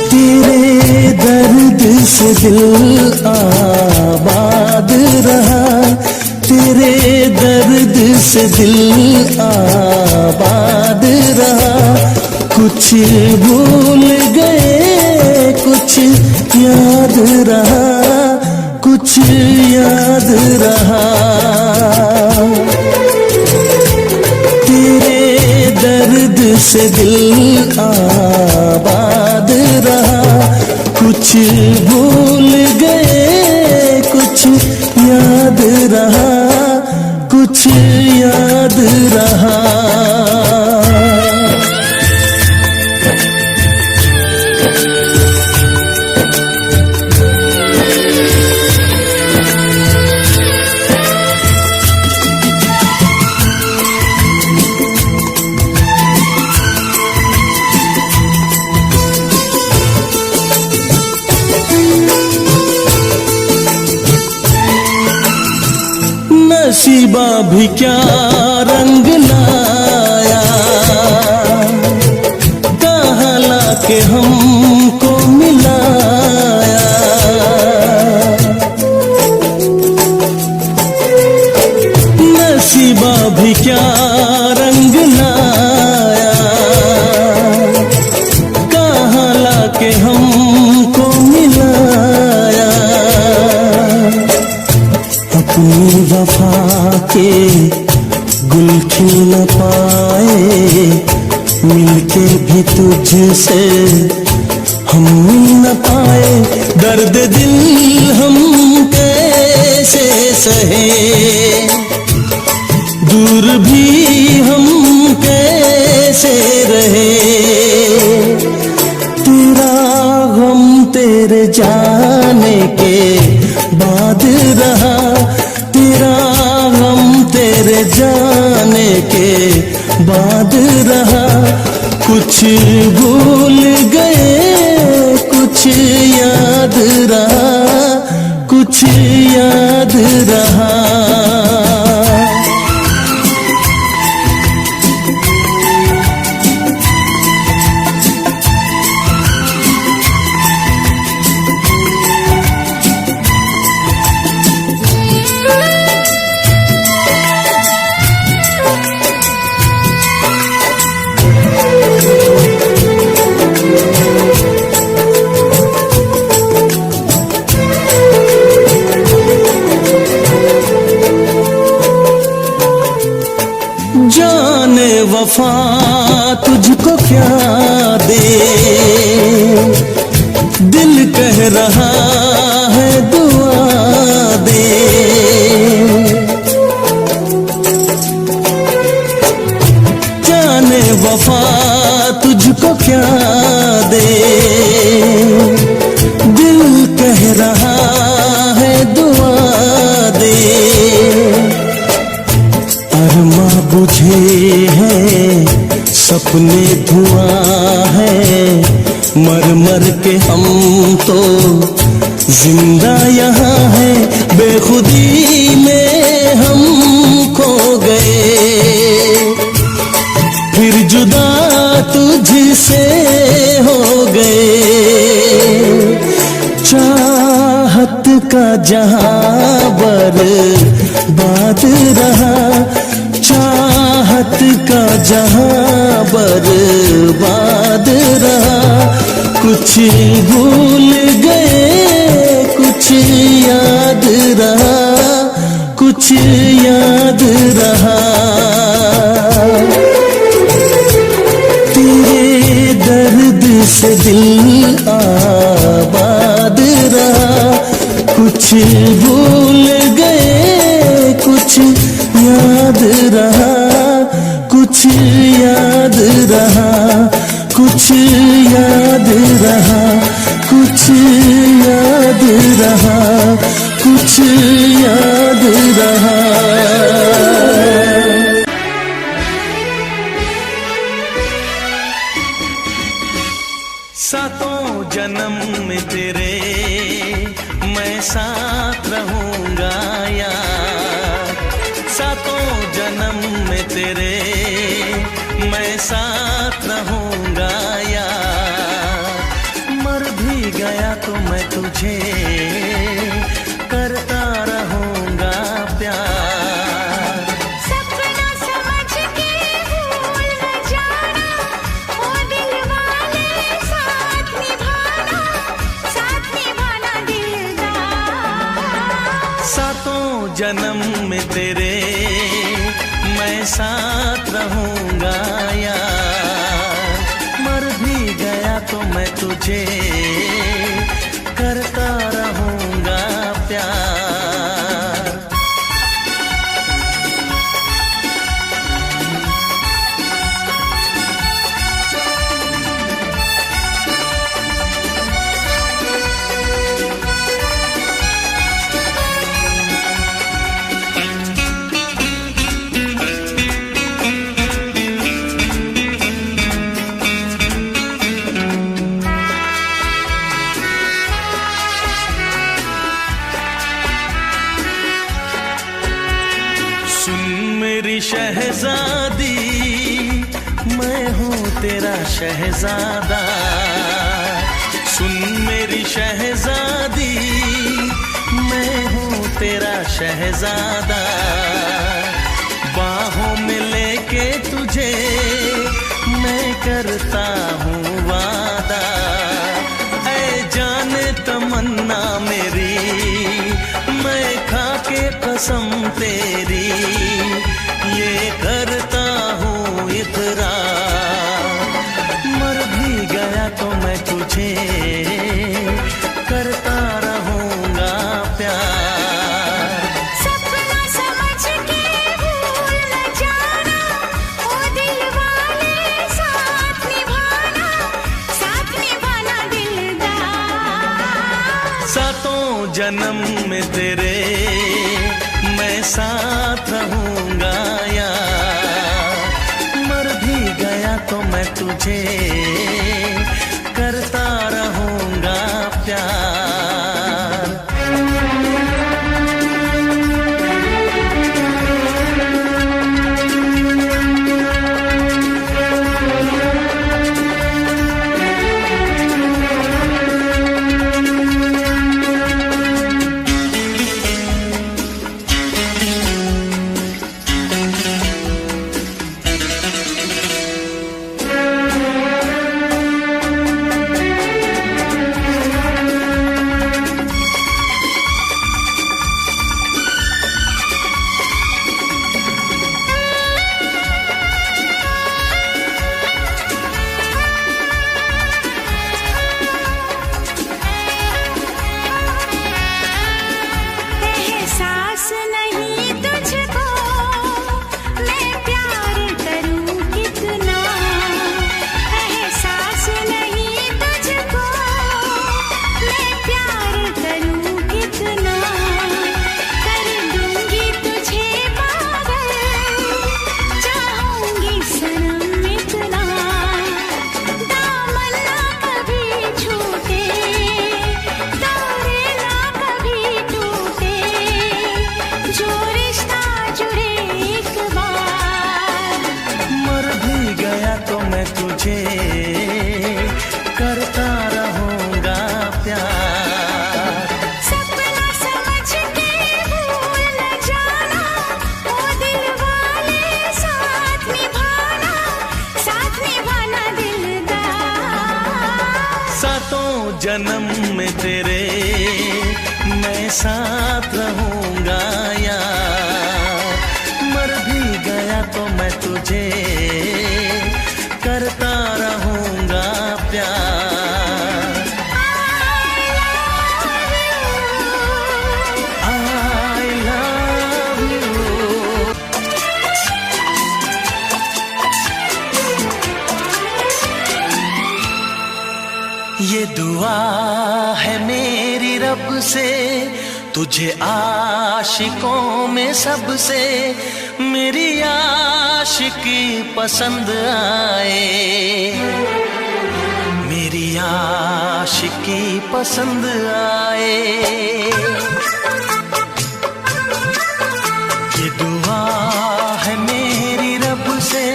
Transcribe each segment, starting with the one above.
तेरे दर्द से दिल आबाद रहा, तेरे दर्द से दिल आबाद रहा। कुछ भूल गए कुछ याद रहा, कुछ याद रहा। तेरे दर्द से दिल आबाद रहा, कुछ भूल गए कुछ याद रहा, कुछ याद रहा। नसीबा भी क्या रंग लाया, कहाँ लाके हमको मिलाया। नसीबा भी क्या रंग लाया, कहाँ लाके हमको मिलाया। अपनी वफा के गुल खिल न पाए, मिलके भी तुझसे हम मिल न पाए। दर्द दिल हम कैसे सहे, दूर भी हम कैसे रहे। तेरा गम तेरे जाने के बाद रहा, तेरा गम तेरे जाने के बाद रहा। कुछ भूल गए कुछ याद रहा, कुछ याद रहा। जाने वफा तुझको क्या दे, दिल कह रहा है दुआ दे। जाने वफा तुझको क्या दे, दिल कह रहा है दुआ दे। अरमा बुझे हैं सपने धुआं है, मर मर के हम तो जिंदा यहाँ है। बेखुदी में हम खो गए, फिर जुदा तुझसे हो गए। चाहत का जहां बर्बाद रहा, चाहत का जहां बर्बाद रहा। कुछ भूल गए कुछ याद रहा, कुछ याद रहा। तेरे दर्द से दिल आबाद रहा, कुछ भूल गए कुछ याद रहा, कुछ याद रहा, कुछ याद रहा, कुछ याद रहा, कुछ याद रहा। सातों जन्म में तेरे मैं साथ रहूंगा यार, सातों जन्म में तेरे मैं मैं साथ रहूंगा यार। मर भी गया तो मैं तुझे करता रहूंगा प्यार। सपना समझ के भूल न जाना, ओ दिल वाले साथ निभाना दिलदार। सातों जन्म में तेरे मैं साथ रहूंगा यार। मर भी गया तो मैं तुझे करता रहूंगा प्यार। मेरी शहजादी मैं हूँ तेरा शहजादा। सुन मेरी शहजादी मैं हूँ तेरा शहजादा। बाहों में लेके तुझे मैं करता हूँ वादा। ऐ जाने तमन्ना मेरी मैं खा के कसम तेरी ये करता हूँ इकरार। मर भी गया तो मैं तुझे करता रहूंगा प्यार। सपना समझ के भूल न जाना, ओ दिल वाले साथ निभाना दिलदार। सातों जन्म में तेरे मैं साथ रहूंगा यार। मर भी गया तो मैं तुझे करता रहूंगा प्यार। एहसास नहीं तुझको मैं प्यार करूं कितना, एहसास नहीं तुझको मैं प्यार करूं कितना। कर दूंगी तुझे पागल चाहूंगी सनम इतना। दामन ना कभी छूटे तारे ना कभी टूटे, जो रिश्ता जुड़े एक बार। मर भी गया तो मैं तुझे करता रहूंगा प्यार। सपना समझ के भूल न जाना, ओ दिल वाले साथ निभाना दिलदार। सातों जन्म में तेरे मैं साथ रहूंगा यार। मर भी गया तो मैं तुझे करता रहूंगा प्यार। I love you। ये दुआ है मेरी रब से तुझे आशिकों में सबसे मेरी आशिकी पसंद आए। मेरी आशिकी पसंद आए। ये दुआ है मेरी रब से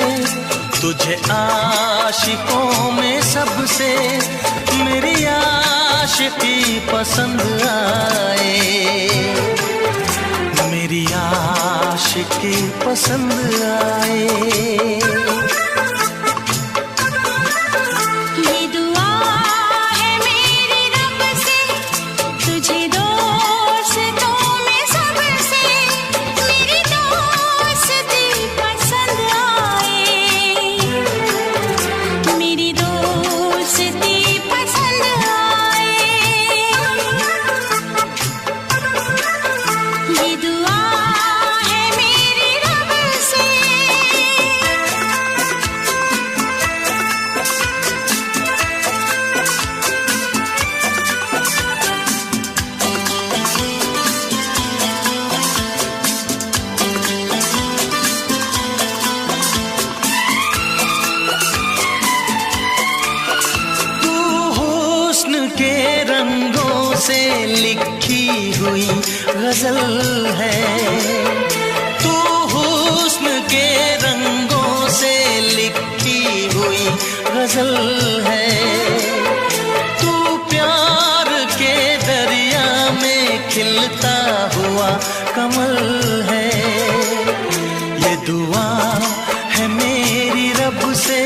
तुझे आशिकों में सबसे मेरी आशिकी पसंद आए, मेरी आशिकी पसंद आए। के रंगों से लिखी हुई गजल है, तू हुस्न के रंगों से लिखी हुई गजल है, तू प्यार के दरिया में खिलता हुआ कमल है। ये दुआ है मेरी रब से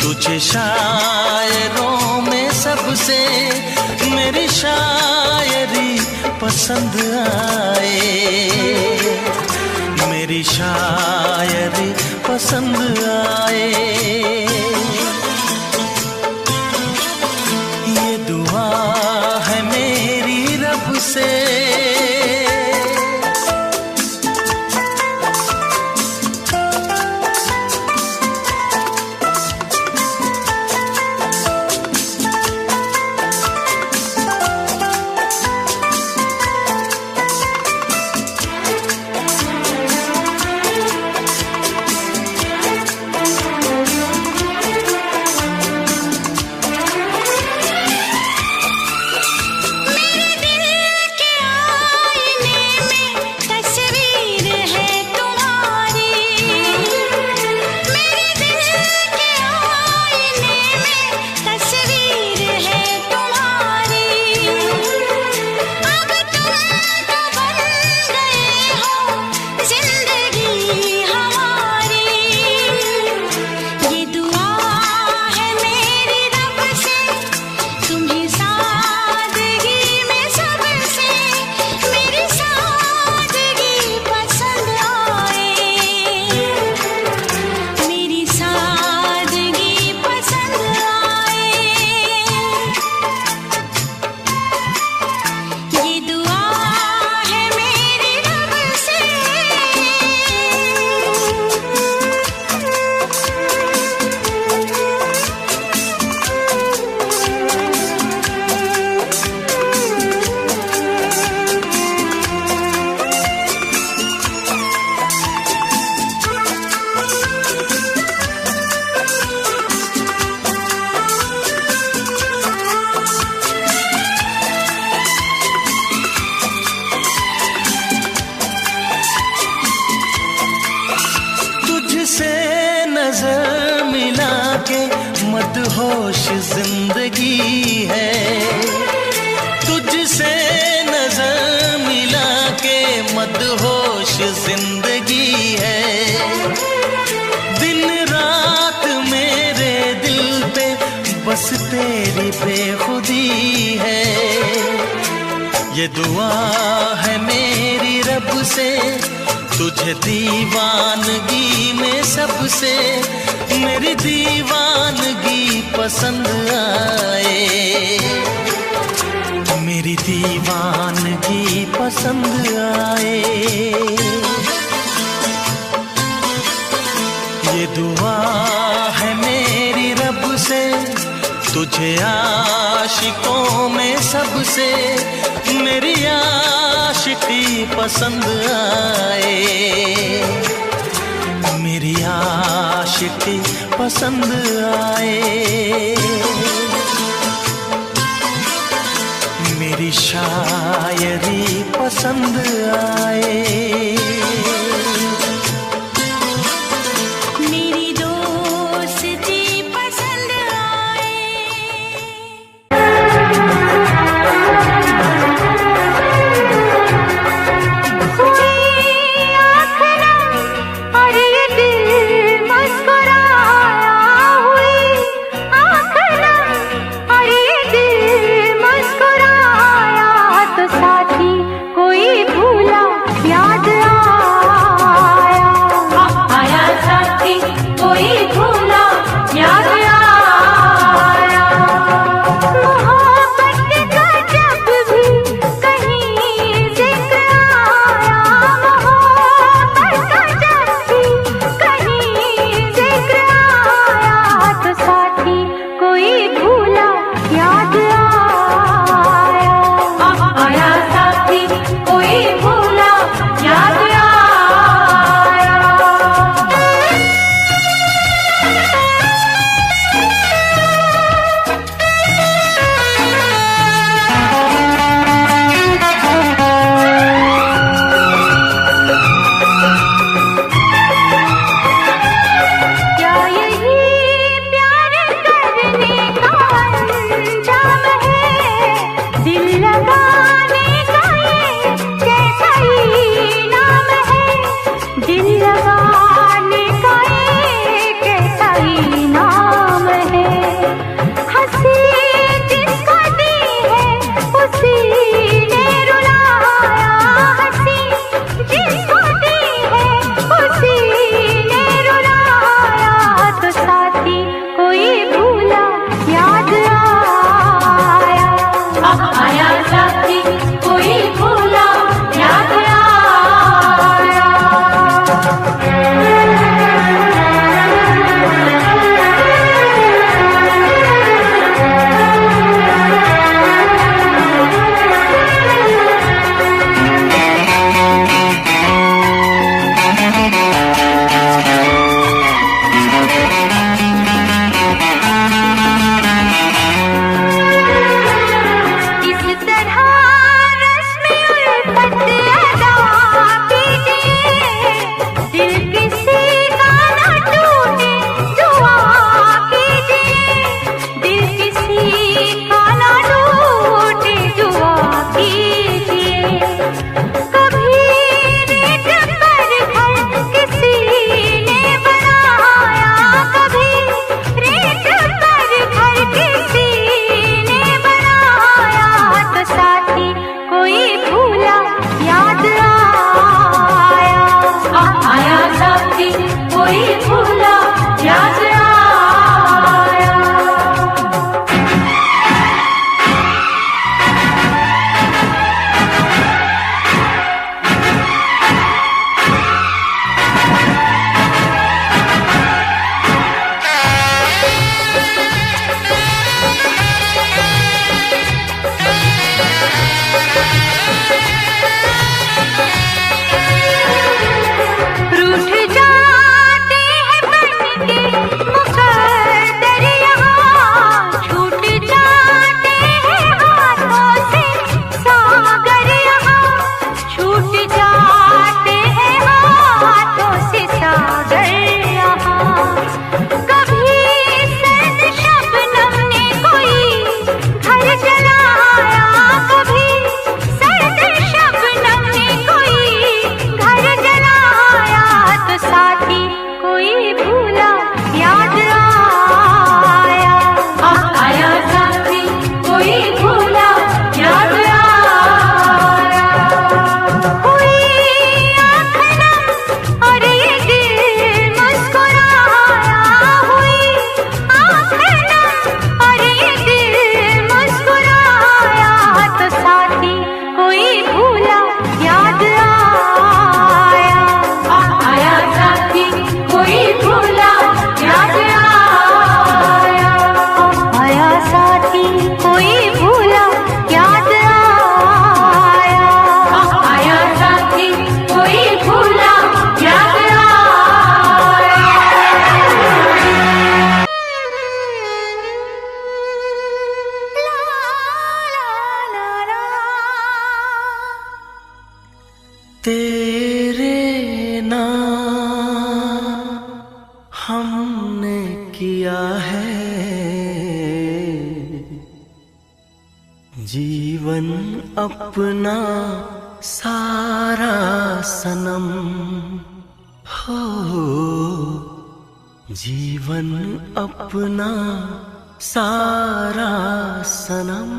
तुझे शायरों में सबसे मेरी शायरी पसंद आए, मेरी शायरी पसंद आए। ये दुआ है मेरी रब से। नजर मिला के मदहोश जिंदगी है, तुझसे नजर मिला के मदहोश जिंदगी है। दिन रात मेरे दिल पे बस तेरी बेखुदी है। ये दुआ है मेरी रब से तुझे दीवानगी में सबसे मेरी दीवानगी पसंद आए, मेरी दीवानगी पसंद आए। ये दुआ है मेरी रब से तुझे आशिकों में सबसे मेरी आशिकी पसंद आए, मेरी आशिकी पसंद आए। मेरी शायरी पसंद आए। जीवन अपना सारा सनम हो, जीवन अपना सारा सनम।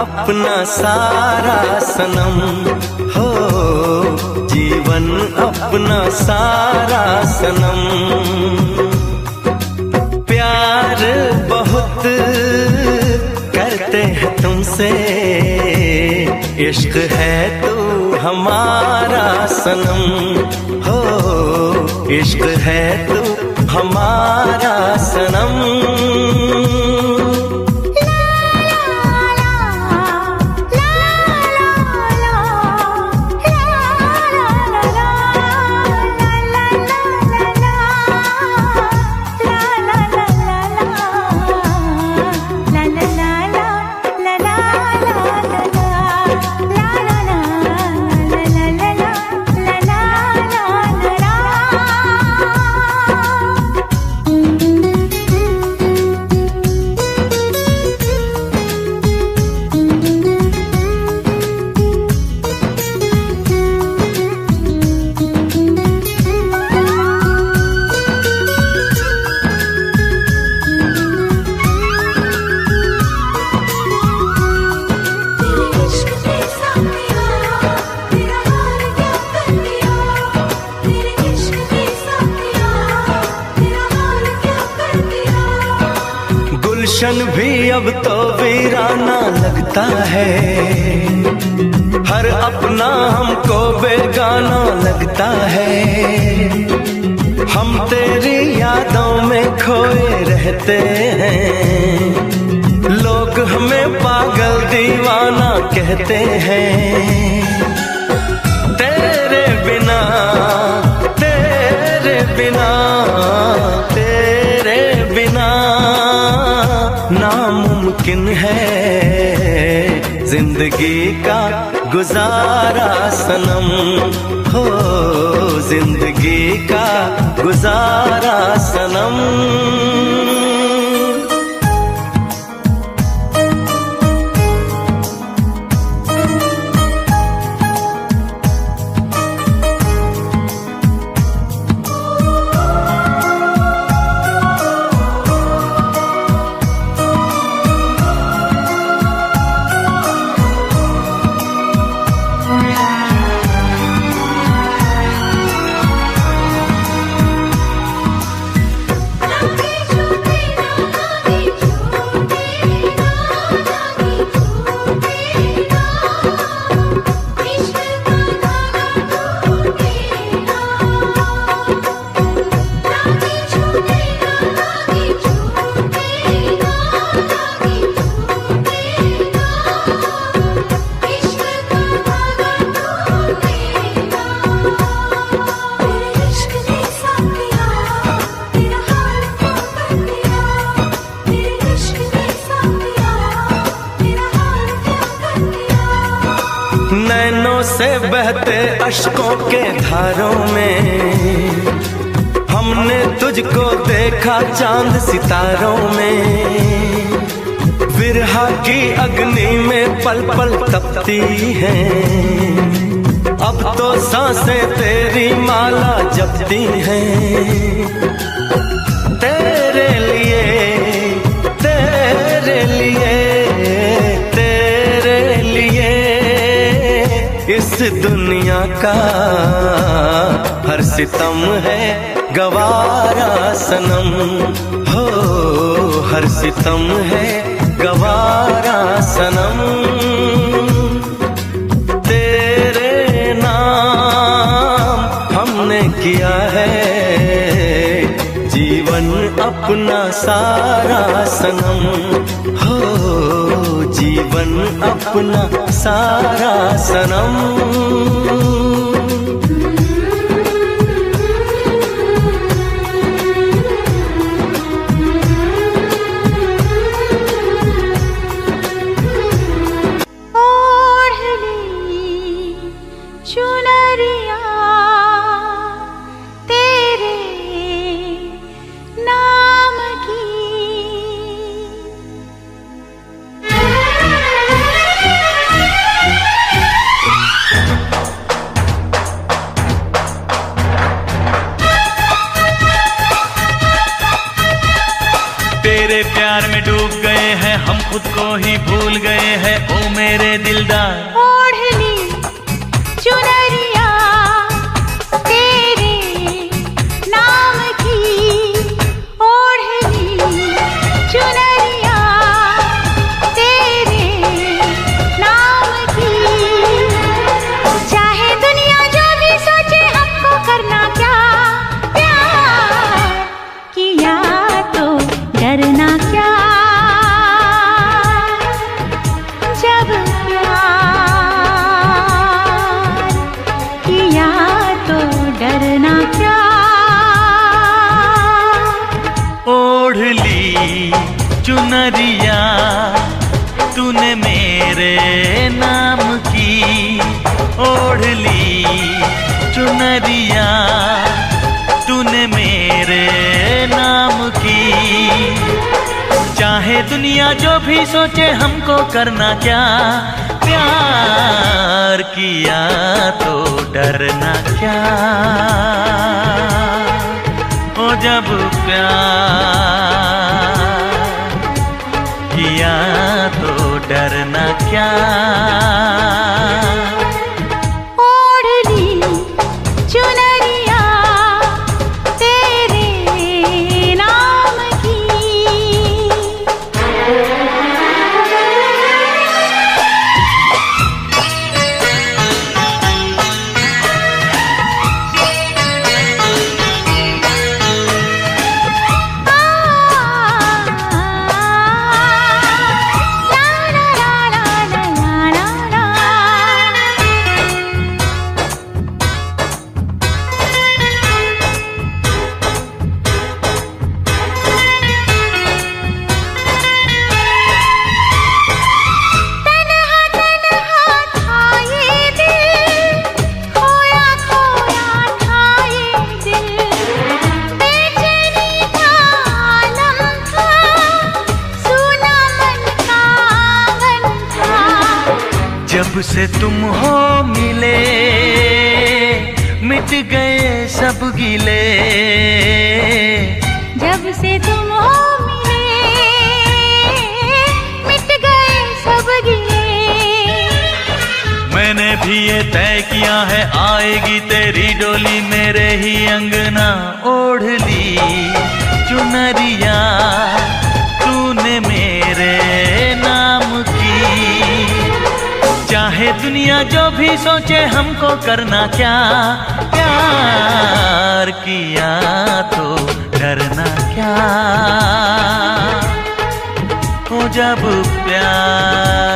अपना सारा सनम हो, जीवन अपना सारा सनम। प्यार बहुत करते हैं तुमसे, इश्क है तू हमारा सनम हो, इश्क है तू हमारा सनम। गुलशन भी अब तो वीराना लगता है, हर अपना हमको बेगाना लगता है। हम तेरी यादों में खोए रहते हैं, लोग हमें पागल दीवाना कहते हैं। तेरे बिना तेरे बिना तेरे बिना नामुमकिन है जिंदगी का गुजारा सनम हो, जिंदगी का गुजारा सनम। नैनों से बहते अश्कों के धारों में हमने तुझको देखा चांद सितारों में। विरहा की अग्नि में पल पल तपती हैं, अब तो सांसें तेरी माला जपती हैं। तेरे लिए तेरे लिए तेरे लिए इस दुनिया का हर सितम है गवारा सनम हो, हर सितम है गवारा सनम। तेरे नाम हमने किया है जीवन अपना सारा सनम हो, जीवन अपना सारा सनम। तेरे प्यार में डूब गए हैं हम, खुद को ही भूल गए हैं ओ मेरे दिलदार। ओढ़ ली चुनरिया तेरे नाम की, ओढ़ ली चुनरिया तेरे नाम की। चाहे दुनिया जो भी सोचे हमको करना क्या, प्यार किया तो डरना क्या, जब प्यार किया तो डरना क्या। ओढ़ ली चुनरिया तूने मेरे नाम की, ओढ़ ली चुनरिया तूने मेरे नाम की। चाहे दुनिया जो भी सोचे हमको करना क्या, प्यार किया तो डरना क्या, ओ जब प्यार किया तो डरना क्या। ओढ़ ली चुनरिया तेरे नाम की। जब से तुम हो मिले मिट गए सब गिले, जब से तुम हो मिले मिट गए सब गिले। मैंने भी ये तय किया है आएगी तेरी डोली मेरे ही अंगना। ओढ़ ली चुनरिया तूने मेरे नाम की, चाहे दुनिया जो भी सोचे हमको करना क्या, प्यार किया तो डरना क्या, ओ जब प्यार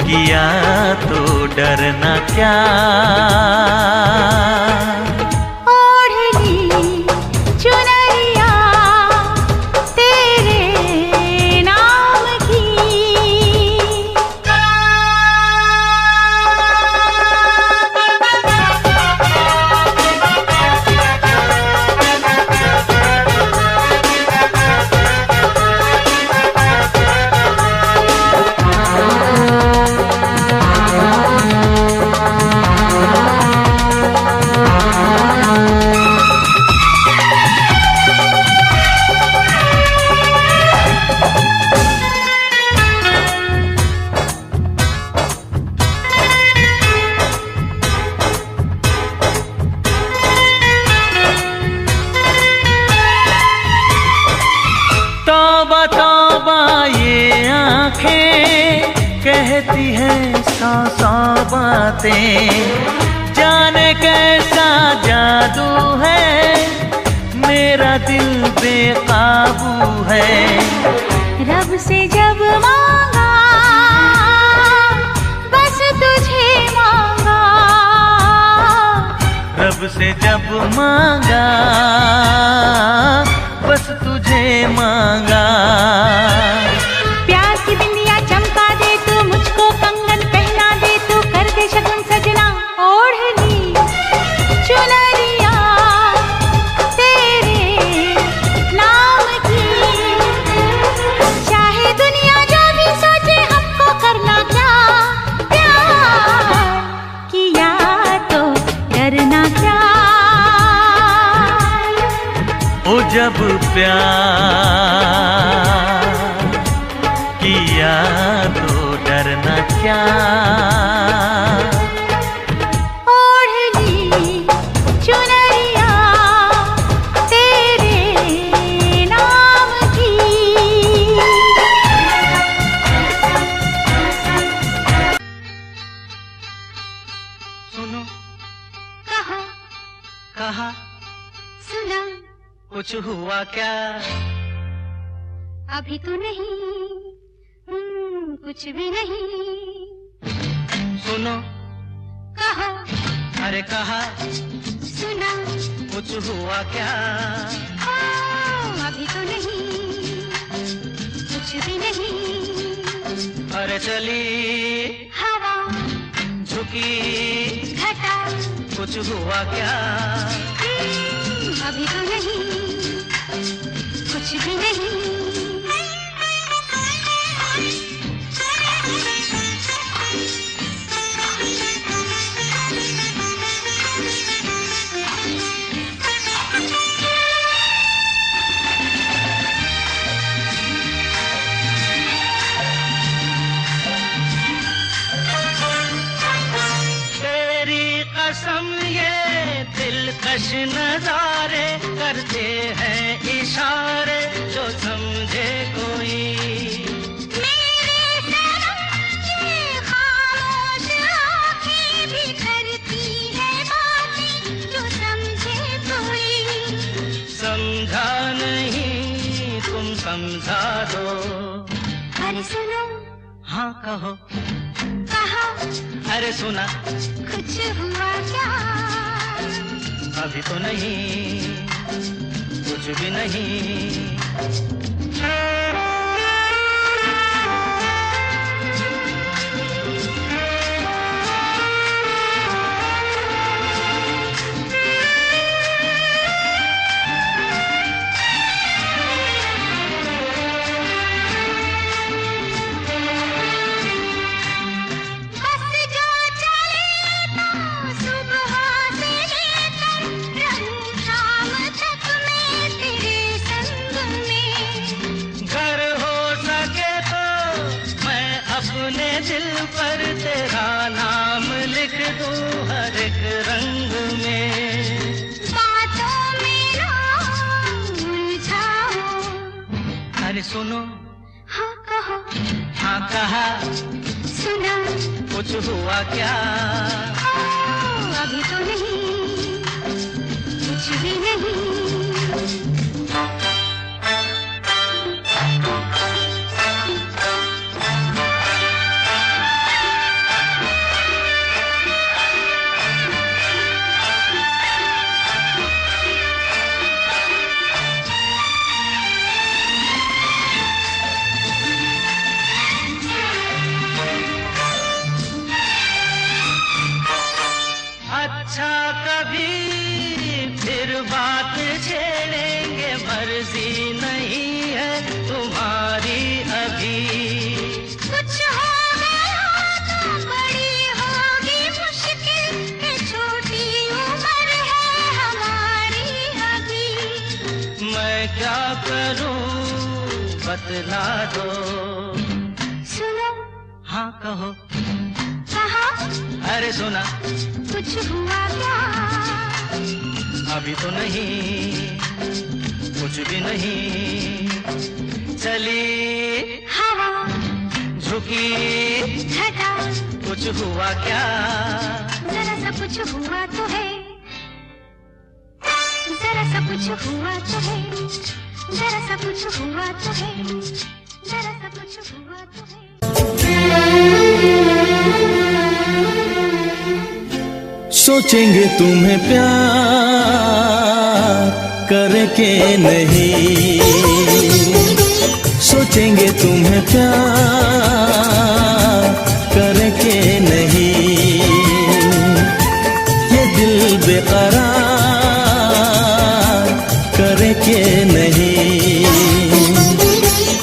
किया तो डरना क्या। ओढ़ ली चुनरिया तेरे नाम की। कहती है सौ सौ बातें, जाने कैसा जादू है, मेरा दिल बेकाबू है। रब से जब मांगा बस तुझे मांगा, रब से जब मांगा बस तुझे मांगा। प्यार की बिंदिया चमका दे तू, मुझको कंगन पहना दे तू, कर दे शगुन सजना ओढ़नी चुनरिया तेरे नाम की। चाहे दुनिया जो भी सोचे हमको करना क्या, प्यार किया तो डरना क्या। ओ जब प्यार किया तो डरना क्या। ओढ़नी चुनरिया तेरे नाम की। सुनो कहा कहा सुना कुछ हुआ क्या? अभी तो नहीं, कुछ भी नहीं। सुनो कहा अरे कहा सुना कुछ हुआ क्या? अभी तो नहीं, कुछ भी नहीं। अरे चली हवा झुकी घटा कुछ हुआ क्या? अभी तो नहीं, कुछ भी नहीं। कसम ये दिलकश नजारे करते हैं इशारे जो समझे कोई। मेरे सनम की खामोश आँखें भी करती है बातें जो समझे कोई। समझा नहीं तुम समझा दो। अरे सुनो हाँ कहो कहा अरे सुना कुछ हुआ क्या? अभी तो नहीं, कुछ भी नहीं। दिल पर तेरा नाम लिख दूं हर एक रंग में। बातों में ना उलझाओ। अरे सुनो हाँ कहो हाँ कहा सुना कुछ हुआ क्या? अभी तो नहीं, कुछ भी नहीं। अच्छा कभी फिर बात छेड़ेंगे, मर्जी नहीं है तुम्हारी अभी। कुछ हो गया तो बड़ी होगी मुश्किल, ये छोटी उम्र है हमारी अभी। मैं क्या करूं बतला दो। सुनो हाँ कहो कहा अरे सुना कुछ हुआ क्या? अभी तो नहीं, कुछ भी नहीं। चली हवा झुकी घटा कुछ हुआ क्या? जरा सा कुछ हुआ तो है, जरा सा कुछ हुआ तो है, जरा सा कुछ हुआ तो है, जरा सा कुछ हुआ तो है। सोचेंगे तुम्हें प्यार करके नहीं, सोचेंगे तुम्हें प्यार करके नहीं, ये दिल बेकरार करके नहीं।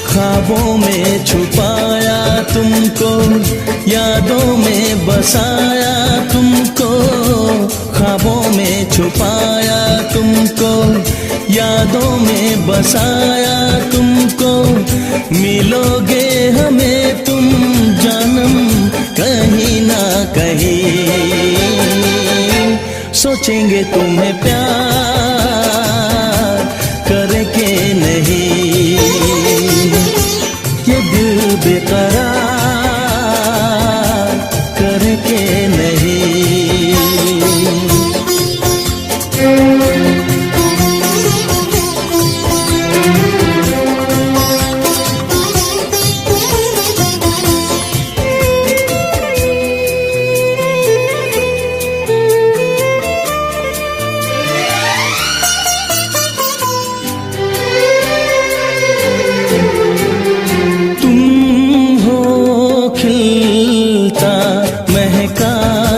ख्वाबों में छुपाया तुमको, यादों में बसाया तुमको, ख्वाबों में छुपाया तुमको, यादों में बसाया तुमको। मिलोगे हमें तुम जानम कहीं ना कहीं, सोचेंगे तुम्हें प्यार करके नहीं, ये दिल बेकरार करके नहीं।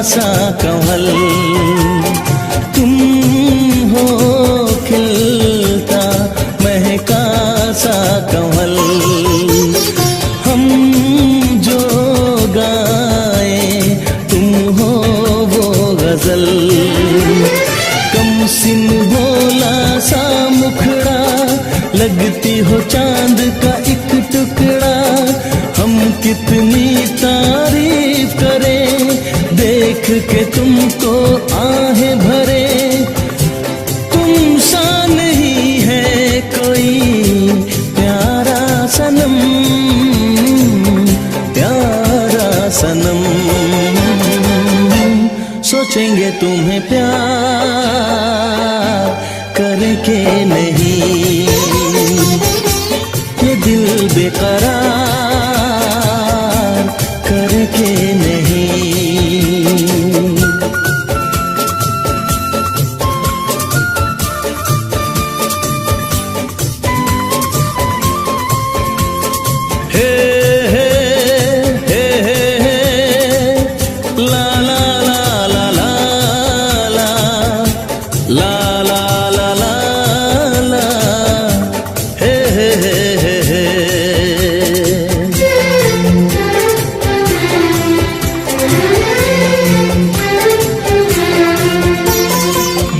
सा कमल तुम हो, खिलता महका सा कमल, हम जो गाए तुम हो वो गजल। कम सिन भोला सा मुखड़ा, लगती हो चांद का एक टुकड़ा। हम कितनी तारीफ करें देख के तुमको आहें भरे, तुम सा नहीं है कोई प्यारा सनम, प्यारा सनम। सोचेंगे तुम्हें प्यार करके नहीं, ये दिल बेकरार करके नहीं।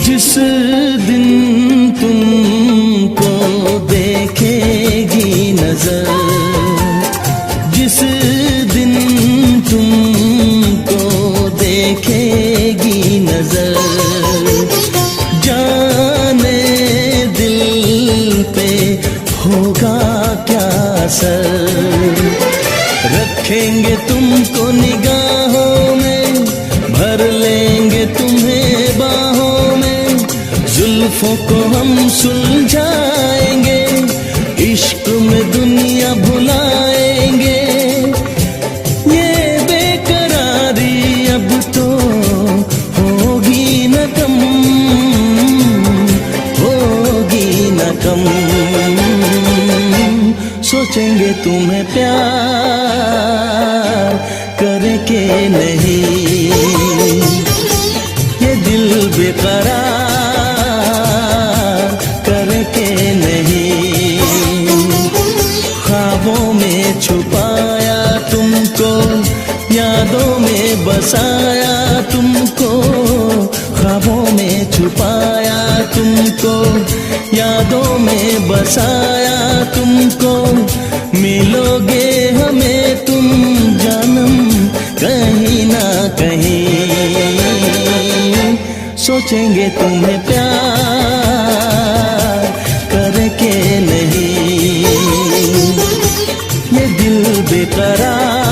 जिस दिन तुमको देखेगी नजर, जिस दिन तुमको देखेगी नजर, जाने दिल पे होगा क्या असर। रखेंगे तुमको निगाहों में, भर लेंगे तुम्हें बाहों में, जुल्फों को हम सुलझाएंगे, इश्क में दुनिया भुलाएंगे। ये बेकरारी अब तो होगी न कम, होगी न कम। सोचेंगे तुम्हें प्यार करके नहीं, ये दिल बेकरार करके नहीं। ख्वाबों में छुपाया तुमको, यादों में बसाया तुमको, ख्वाबों में छुपाया तुमको, यादों में बसाया तुमको। मिलोगे हमें तुम जानम कहीं ना कहीं, सोचेंगे तुम्हें प्यार करके नहीं, ये दिल बेकरार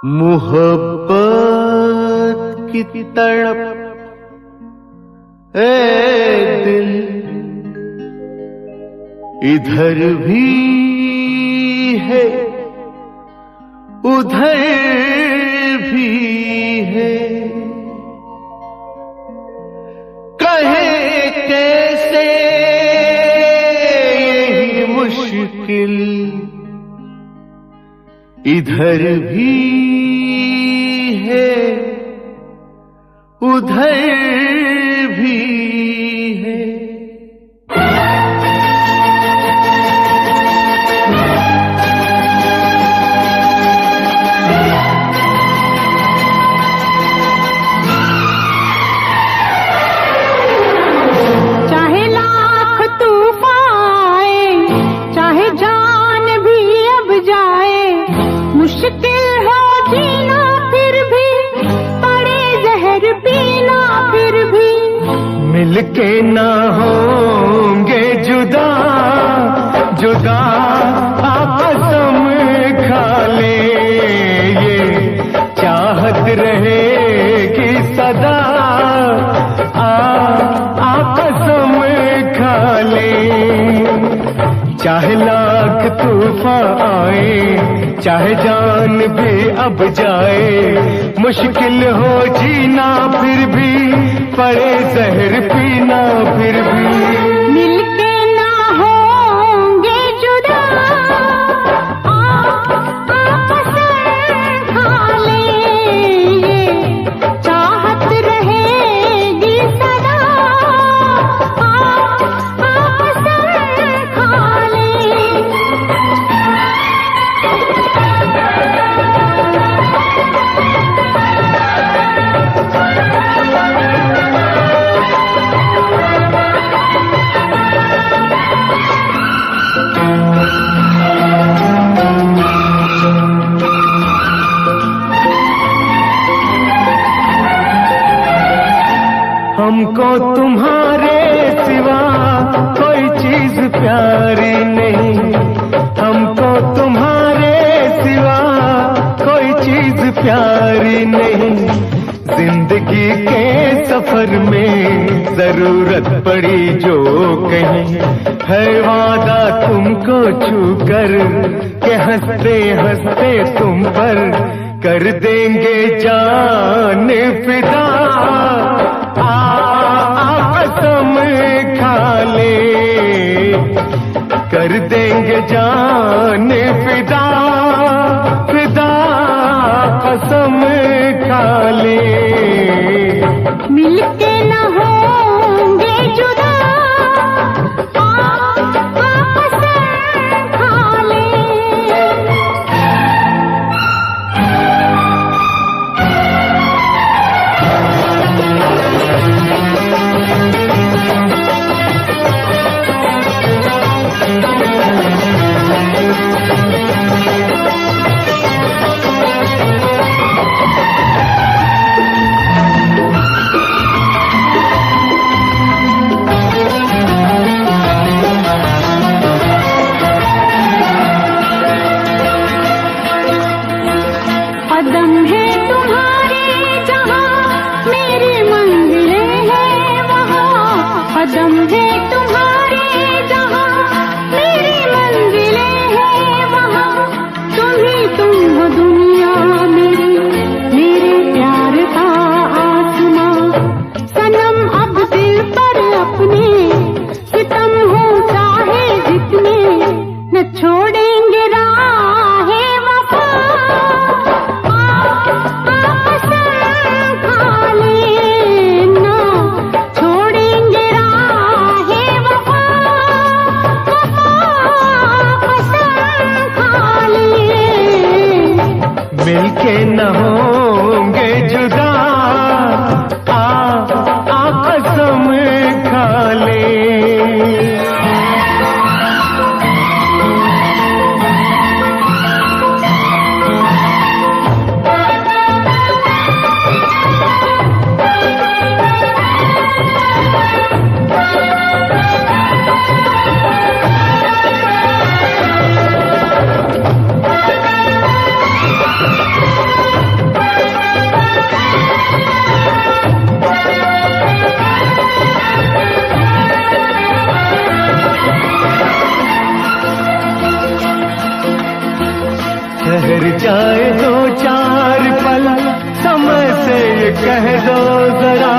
मोहब्बत की तड़प ए दिल इधर भी है उधर भी है, कहे कैसे यही मुश्किल इधर भी है उधर भी है। चाहे लाख तूफान आए, चाहे जान भी अब जाए, मुश्किल हो जीना फिर भी, पड़े जहर पीना फिर भी, मिलके ना होंगे जुदा जुदा कसम खा ले, ये चाहत रहेगी सदा कसम खा ले। चाहे लाख तूफान आए, चाहे जान भी अब जाए, मुश्किल हो जीना फिर भी, पड़े जहर पीना फिर भी, मिलके ना होंगे जुदा कसम खा ले, ये चाहत रहेगी सदा कसम खा ले। हमको तुम्हारे सिवा कोई चीज प्यारी नहीं, हमको तुम्हारे सिवा कोई चीज प्यारी नहीं। जिंदगी के सफर में जरूरत पड़ी जो कहीं, है वादा तुमको छूकर के हंसते हंसते तुम पर कर देंगे जान फिदा कसम खा ले, कर देंगे जान फिदा फिदा कसम खा ले। मिलके न होंगे जुदा कसम खा ले। कदम है तुम्हारे जहाँ मेरी मंजिलें हैं वहाँ, कदम है तुम्हारे जहाँ मेरी मंजिलें हैं वहाँ, तुम ही तुम हो दुनिया मेरी, मेरे प्यार का आसमां। सनम अब दिल पर अपने सितम हो चाहे जितने, न छोड़ेंगे राहे वफा कसम खा ले, ना छोड़ेंगे राहे वफा कसम खा ले। मिलके न होंगे जुदा कसम खा ले। ठहर जाए दो चार पल, समय से ये कह दो जरा।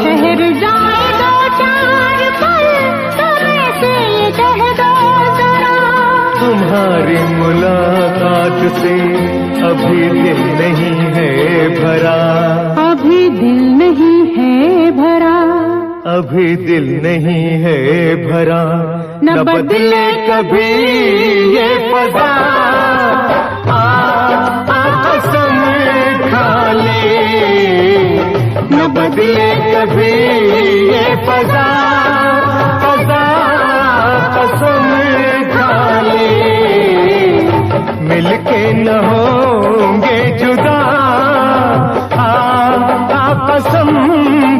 ठहर जाए दो चार पल, समय से ये कह दो जरा। तुम्हारी मुलाकात से अभी दिल नहीं है भरा, अभी दिल नहीं है भरा, अभी दिल नहीं है भरा। न बदले कभी ये फजा, कसम खा ले। न बदले कभी ये फजा, कसम खा ले। मिलके न होंगे जुदा, कसम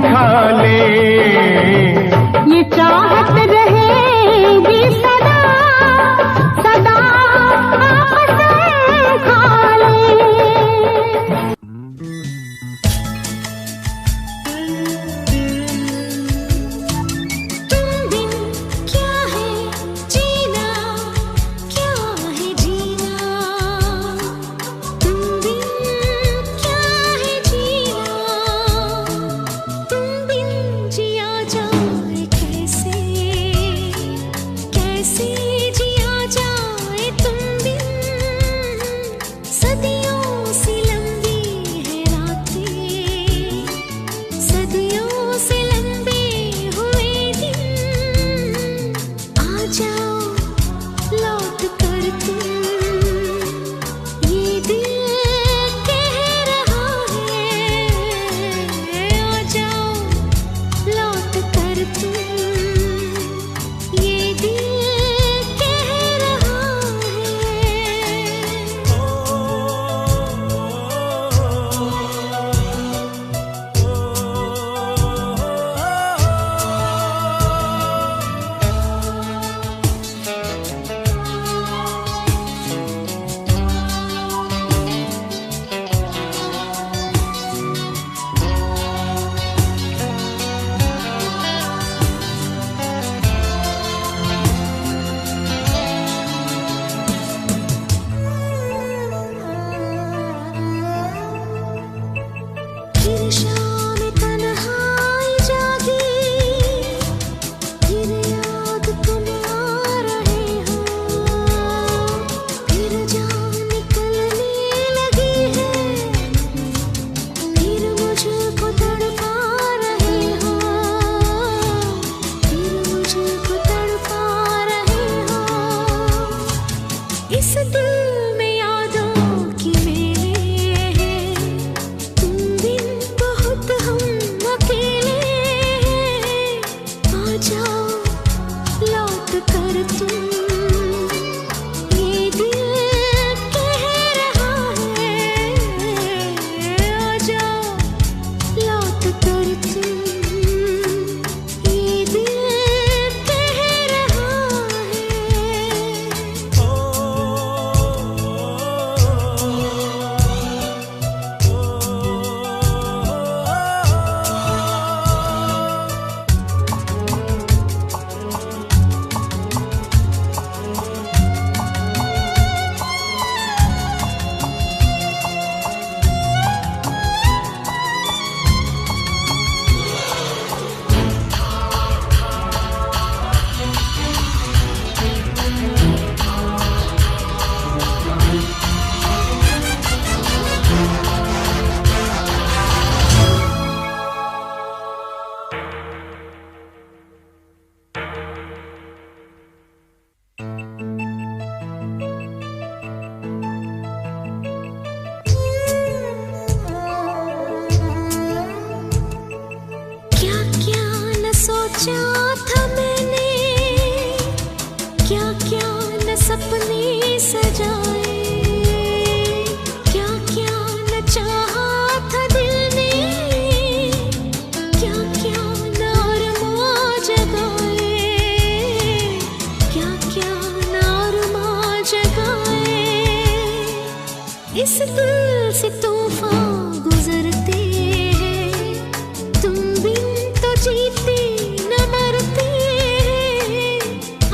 खा ले। ये चाहत रहेगी सदा सदा, कसम खा ले। तुम बिन क्या है जीना, क्या है जीना। तुम बिन क्या है जीना, तुम बिन जिया जाए कैसे, कैसे जिया जाए तुम बिन। सदियों से लंबी है रातें, सदियों से लंबे हुए दिन। आ जाओ लौट कर तुम, ये दिल कह रहा है। आ जाओ लौट कर तुम, ये दिल कह रहा फिर शाम तन्हाई जागी, फिर याद तुम आ रहे हो। फिर जान निकलने लगी है, फिर मुझको तड़पा रहे हो। फिर मुझको तड़पा रहे हो। इस दिल में यादों की मेले हैं, तुम बिन बहुत हम अकेले हैं। आ जाओ लौट कर तुम, ये दिल कह रहा है। आ जाओ लौट कर तुम, ये दिल कह रहा क्या क्या न सोचा था मैंने, क्या क्या न सपने सजाए। क्या क्या न चाहा था दिल ने, क्या क्या न अरमां जगाए। क्या क्या न अरमां जगाए। इस दिल से तूफान गुजरते हैं, तुम बिन तो जीते न मरते।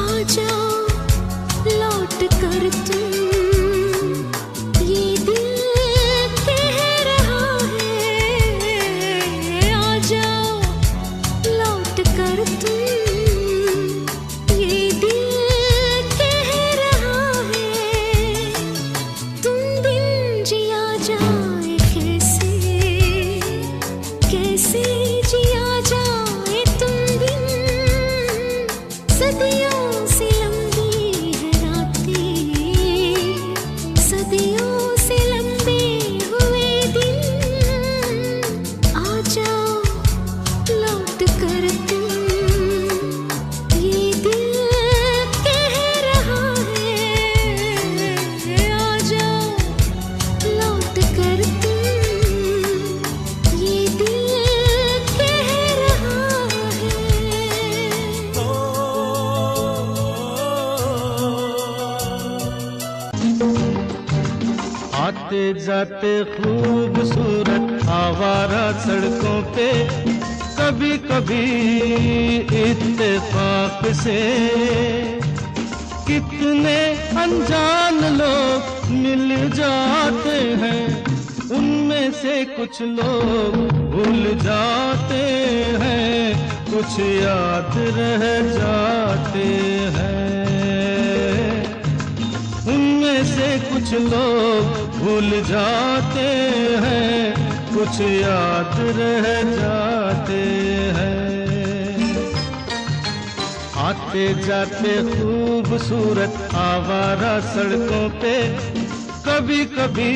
आ जाओ लौट कर तुम, आते जाते खूबसूरत आवारा सड़कों पे कभी कभी इत्तेफाक से कितने अनजान लोग मिल जाते हैं, उनमें से कुछ लोग भूल जाते हैं, कुछ याद रह जाते हैं। उनमें से कुछ लोग भूल जाते हैं, कुछ याद रह जाते हैं। आते जाते खूबसूरत आवारा सड़कों पे कभी कभी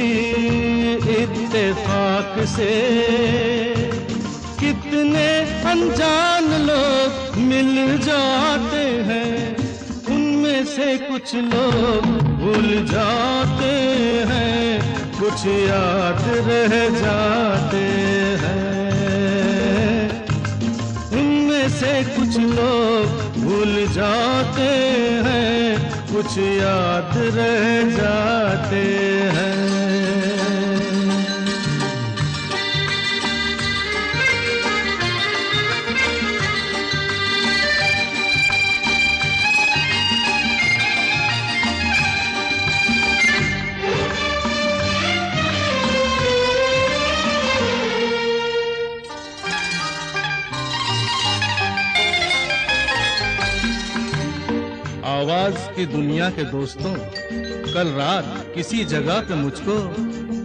इत्तेफाक से कितने अनजान लोग मिल जाते हैं, उनमें से कुछ लोग भूल जाते हैं, कुछ याद रह जाते हैं। उनमें से कुछ लोग भूल जाते हैं, कुछ याद रह जाते हैं। आवाज की दुनिया के दोस्तों, कल रात किसी जगह पे मुझको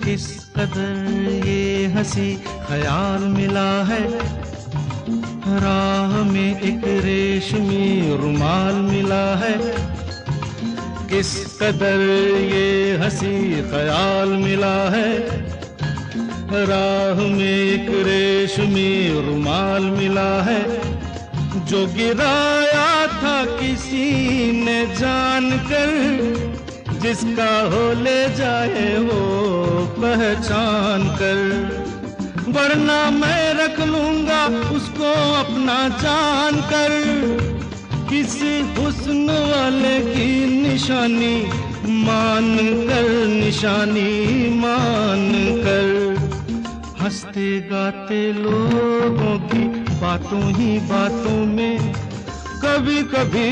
किस कदर ये हंसी ख्याल मिला है, राह में एक रेशमी रुमाल मिला है। किस कदर ये हंसी ख्याल मिला है, राह में एक रेशमी रुमाल मिला है। जो गिराया था किसी ने जानकर, जिसका हो ले जाए वो पहचान कर, वरना मैं रख लूंगा उसको अपना जान कर। किसी हुस्न वाले की निशानी मान कर, निशानी मान कर, हंसते गाते लोगों की बातों ही बातों में कभी कभी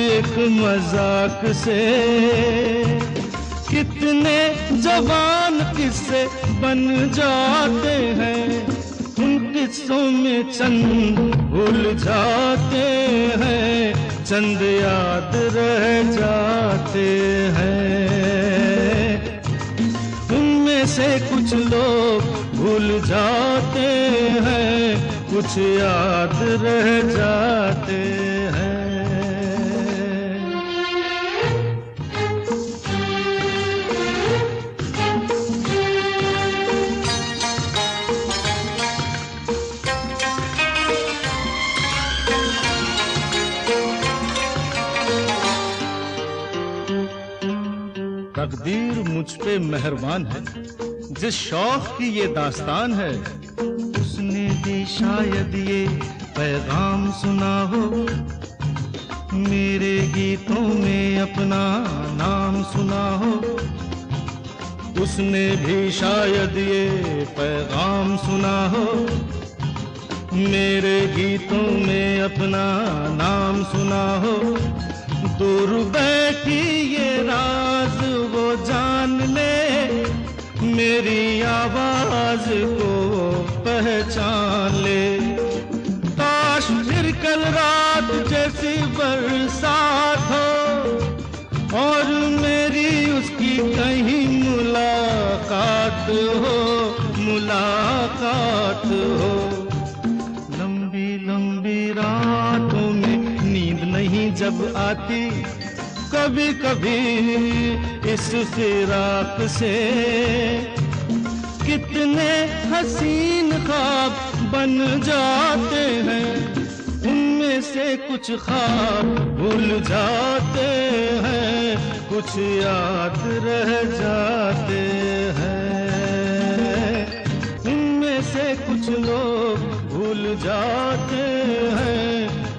एक मजाक से कितने जवान किस्से बन जाते हैं। उन किस्सों में चंद भूल जाते हैं, चंद याद रह जाते हैं। उनमें से कुछ लोग भूल जाते हैं, कुछ याद रह जाते हैं। तकदीर मुझ पे मेहरबान है, जिस शौक की ये दास्तान है, उसने भी शायद ये पैगाम सुना हो, मेरे गीतों में अपना नाम सुना हो। उसने भी शायद ये पैगाम सुना हो, मेरे गीतों में अपना नाम सुना हो। दूर बैठी ये राज वो जान ले, मेरी आवाज को पहचान ले। काश फिर कल रात जैसी बरसात हो और मेरी उसकी कहीं मुलाकात हो, मुलाकात हो। लंबी लंबी रातों में नींद नहीं जब आती, कभी कभी इस फिराक से कितने हसीन ख्वाब बन जाते हैं। उनमें से कुछ ख्वाब भूल जाते हैं, कुछ याद रह जाते हैं। उनमें से कुछ लोग भूल जाते हैं,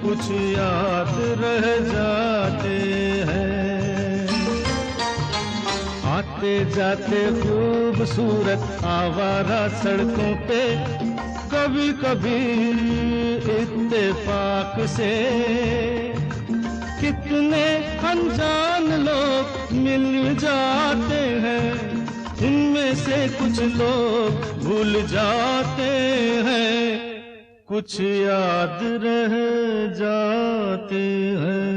कुछ याद रह जाते हैं। आते जाते खूबसूरत आवारा सड़कों पे कभी कभी इत्तेफाक से कितने अनजान लोग मिल जाते हैं, उनमें से कुछ लोग भूल जाते हैं, कुछ याद रह जाते हैं।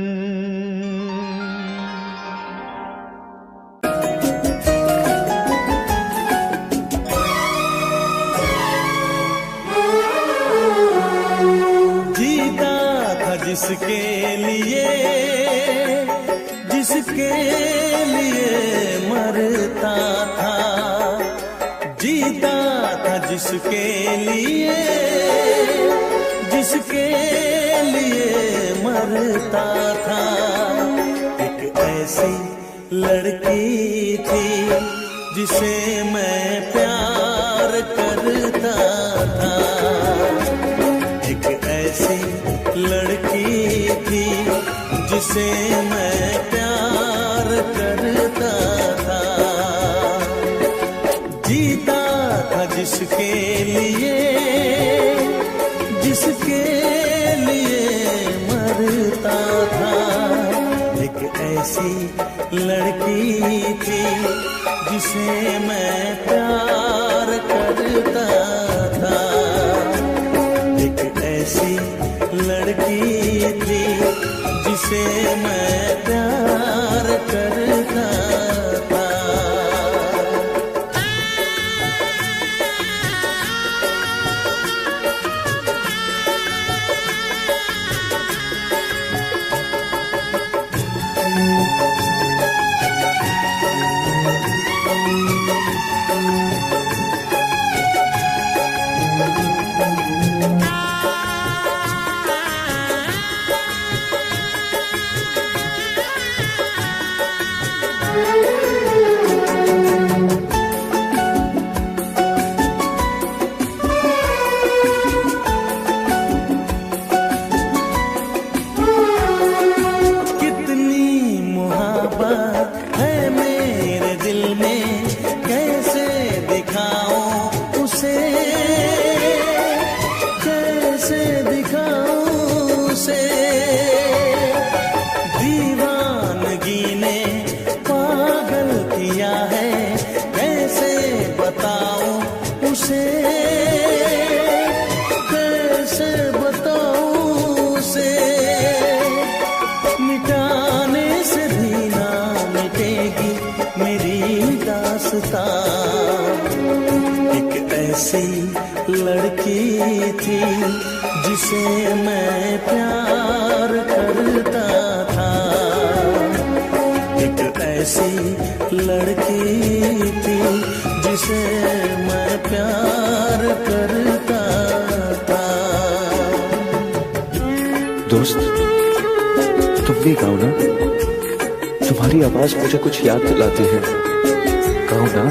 जिसके लिए मरता था, जीता था जिसके लिए मरता था। एक ऐसी लड़की थी जिसे मैं प्यार करता था, एक ऐसी लड़की थी जिसे मैं प्यार करता था। जीता था जिसके लिए मरता था। एक ऐसी लड़की थी जिसे मैं प्यार करता था, एक ऐसी लड़की थी जिसे मैं प्यार करता था। एक ऐसी लड़की थी जिसे मैं प्यार करता था, एक ऐसी लड़की थी जिसे मैं प्यार करता था। दोस्त, तुम भी गाओ ना, तुम्हारी आवाज मुझे कुछ याद दिलाती है, गाओ ना।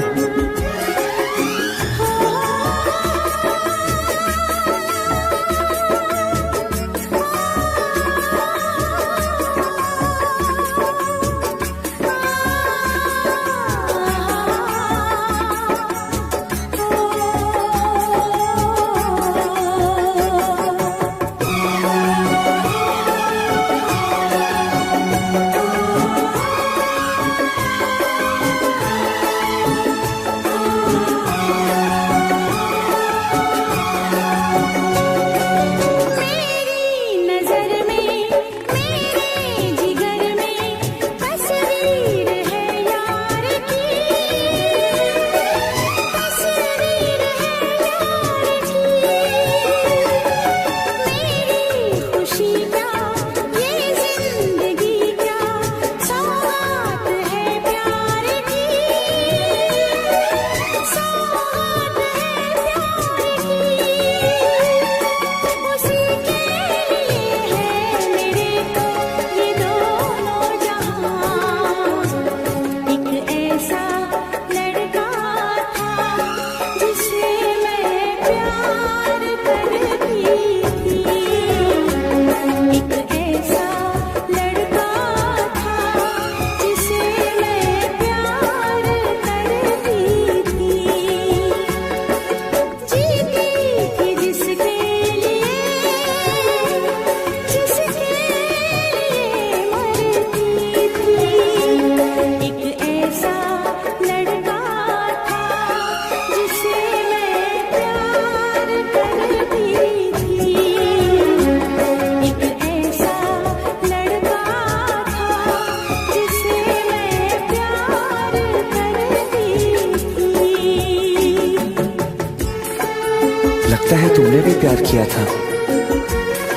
लगता है तुमने भी प्यार किया था।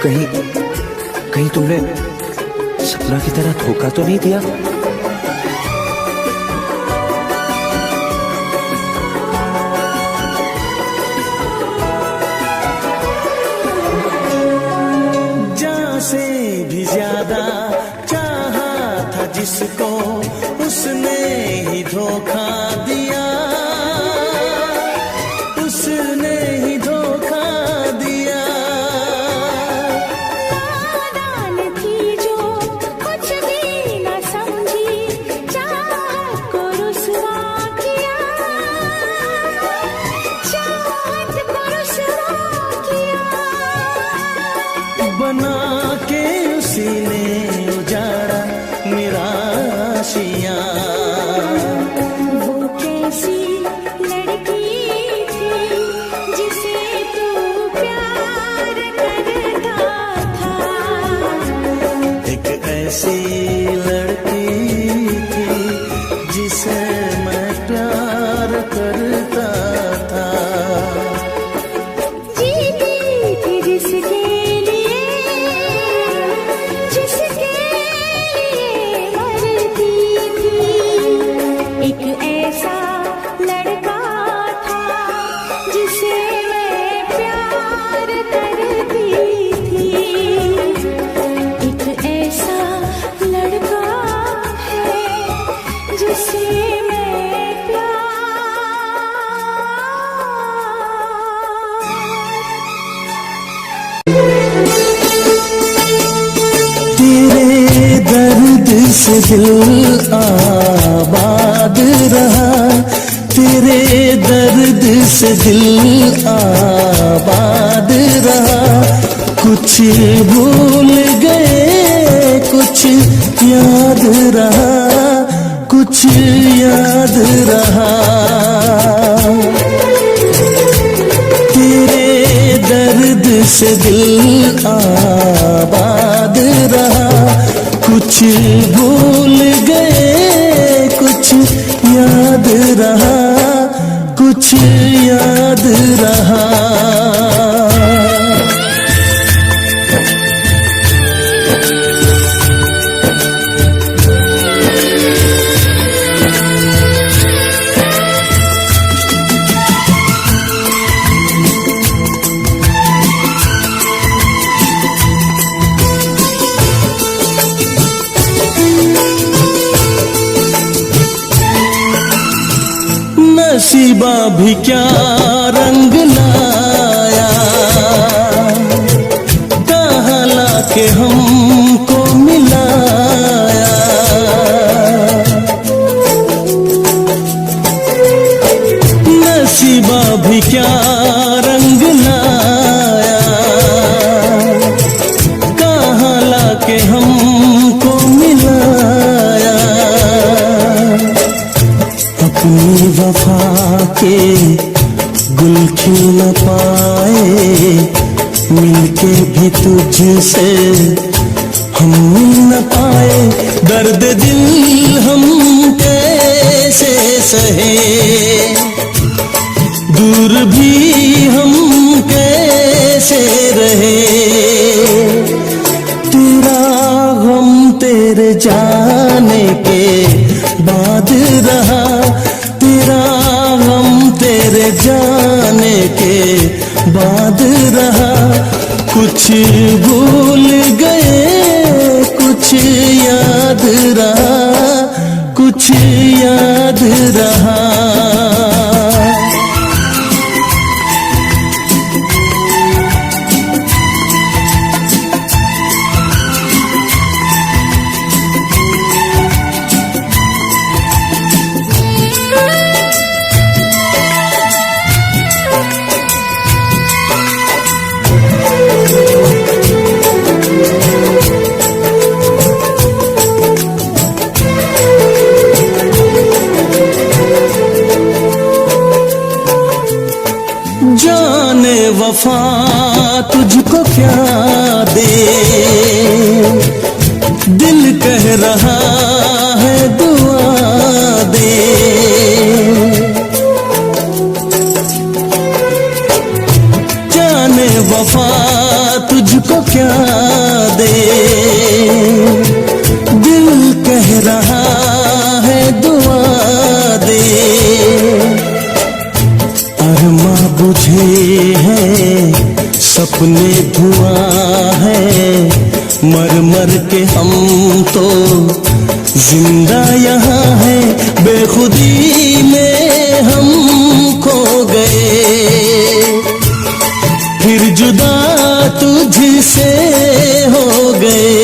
कहीं कहीं तुमने सपना की तरह धोखा तो नहीं दिया? जान से भी ज्यादा चाहा था जिसको, उसने ही धोखा दिया, उसने ही धोखा दिया। नादान थी जो कुछ भी न समझी, चाहत को रुसवा किया, चाहत को रुसवा किया। बना के उसी ने उजाड़ा निराशियां। वो कैसी लड़की थी जिसे तू प्यार करता था। एक ऐसी लड़की थी जिसे मैं प्यार करता था। जीती थी जिसके लिए, जिसके लिए मरती थी। एक ऐसा लड़का था जिसे मैं प्यार करती थी। एक ऐसा लड़का है जिसे मैं तेरे दर्द से दिल आबाद रहा, तेरे दर्द से दिल आबाद रहा। कुछ भूल गए कुछ याद रहा, कुछ याद रहा। तेरे दर्द से दिल आबाद रहा। कुछ भूल गए कुछ याद रहा, कुछ याद रहा। नसीबा भी क्या रंग लाया, कहाँ लाके हमको मिलाया। नसीबा भी क्या रंग लाया, कहाँ लाके हमको मिलाया। अपनी वफा के गुल खिल न पाए, मिलके भी तुझसे हम मिल न पाए। दर्द दिल हम कैसे सहे, दूर भी हम कैसे रहे। तेरा गम तेरे जाने के बाद रहा, तेरा गम तेरे जाने के बाद रहा। कुछ भूल गए कुछ याद रहा, कुछ याद रहा। जाने वफा तुझको क्या दे, दिल कह रहा है दुआ दे। सपने धुआं है, मर मर के हम तो जिंदा यहाँ है, बेखुदी में हम खो गए, फिर जुदा तुझसे हो गए।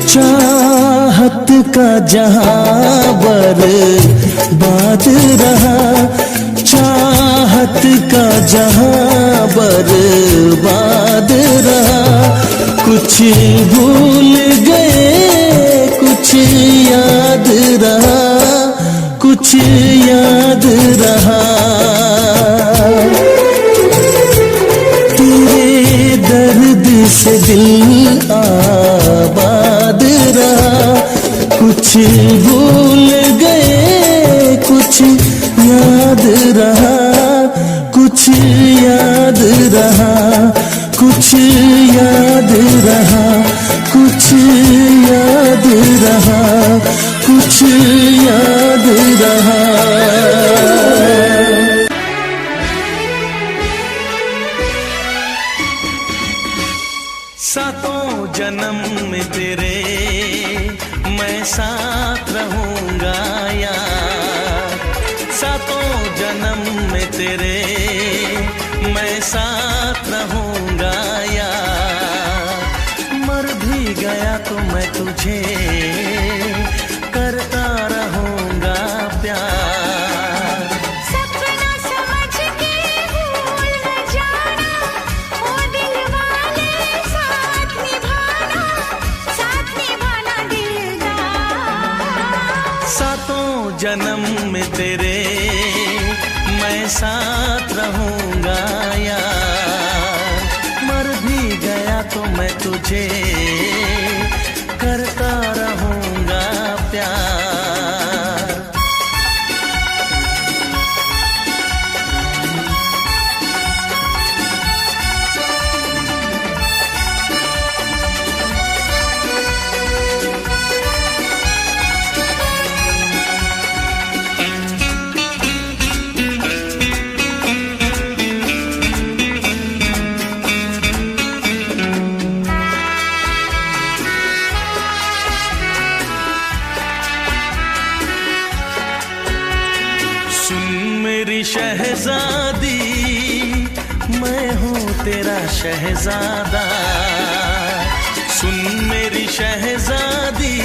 चाहत का जहां बर्बाद रहा, चाहत का जहां बर्बाद रहा, कुछ भूल गए कुछ याद रहा, कुछ याद रहा। तेरे दर्द से दिल आबाद रहा, कुछ भूल गए कुछ याद रहा, कुछ याद रहा, कुछ याद रहा, कुछ याद रहा, कुछ याद रहा। सातों जन्म में तेरे मैं साथ रहूंगा यार, सातों जन्म में तेरे मैं साथ रहूंगा यार, मर भी गया तो मैं तुझे करता रहूंगा प्यार। सपना समझ के भूल न जाना, ओ दिल वाले साथ निभाना दिलदार। सातों जन्म में तेरे मैं साथ रहूंगा यार, मर भी गया तो मैं तुझे करता रहूंगा प्यार। शहजादी मैं हूँ तेरा शहजादा, सुन मेरी शहजादी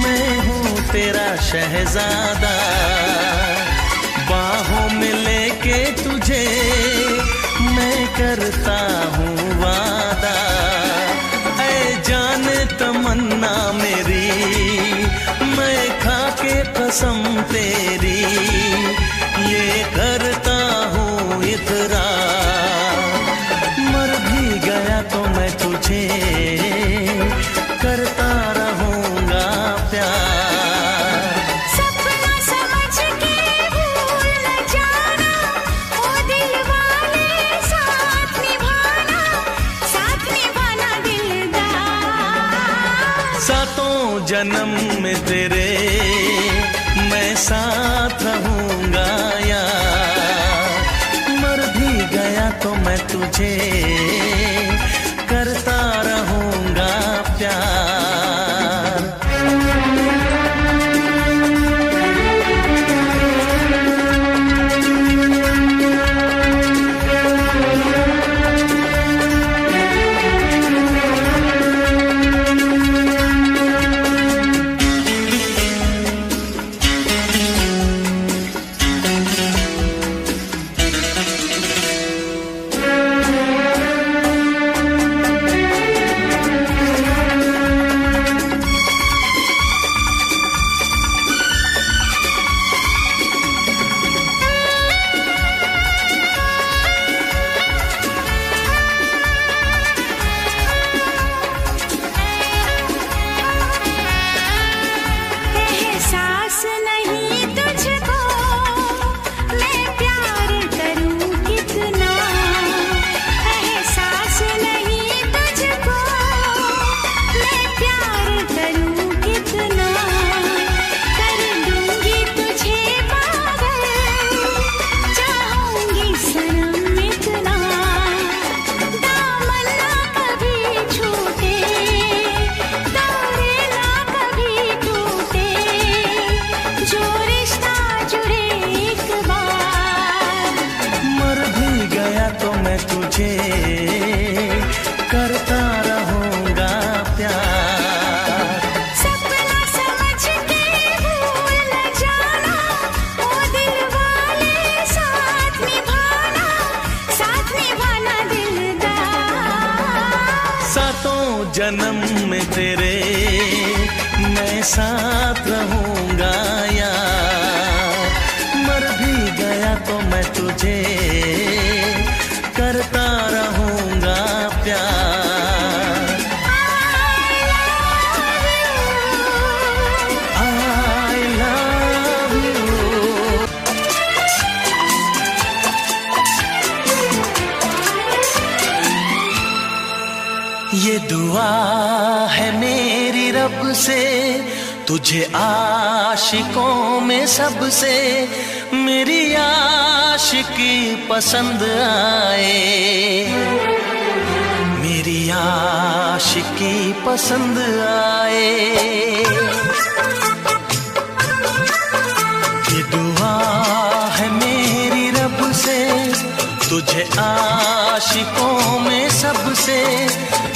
मैं हूँ तेरा शहजादा, बाहों में लेके तुझे मैं करता हूँ वादा। ऐ जान तमन्ना मेरी मैं खा के कसम तेरी ये करता हूँ इकरार, मर भी गया तो मैं तुझे करता रहूंगा प्यार। सपना समझ के भूल न जाना, ओ दिल वाले साथ निभाना दिलदार। सातों जन्म में तेरे मैं साथ रहूंगा यार, मर भी गया तो मैं तुझे करता रहूंगा प्यार। जन्म में तेरे मैं साथ रहूंगा यार। मर भी गया तो मैं तुझे करता रहूंगा प्यार। I love you। ये दुआ है मेरी रब से तुझे आशिकों में सबसे मेरी आशिकी पसंद आए, मेरी आशिकी पसंद आए। ये दुआ है मेरी रब से तुझे आशिकों में सबसे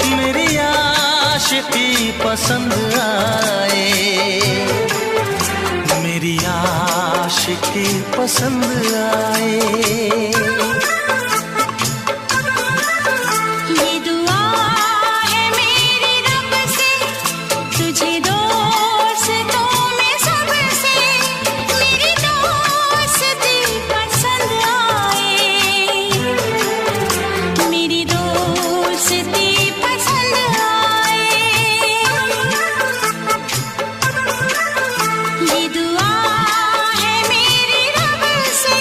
मेरी आशिकी पसंद आए, मेरी आशिकी पसंद आए। ये दुआ है मेरी रब से तुझे दोस्तों में सबसे मेरी दोस्ती पसंद आए, मेरी दोस्ती पसंद आए। ये दुआ है मेरी रब से।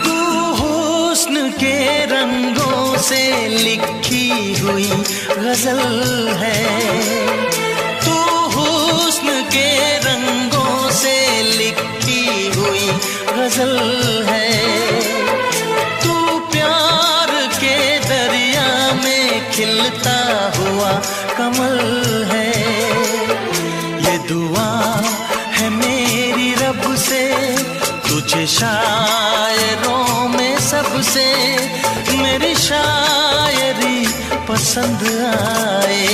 तू हुस्न के रंगों से लिखी हुई गजल है, तू हुस्न के रंगों से लिखी हुई गजल है। तू प्यार के दरिया में खिलता हुआ कमल है। ये दुआ है मेरी रब से तुझे शायरों में सबसे मेरी शायरी पसंद आए,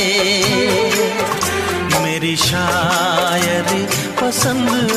मेरी शायरी पसंद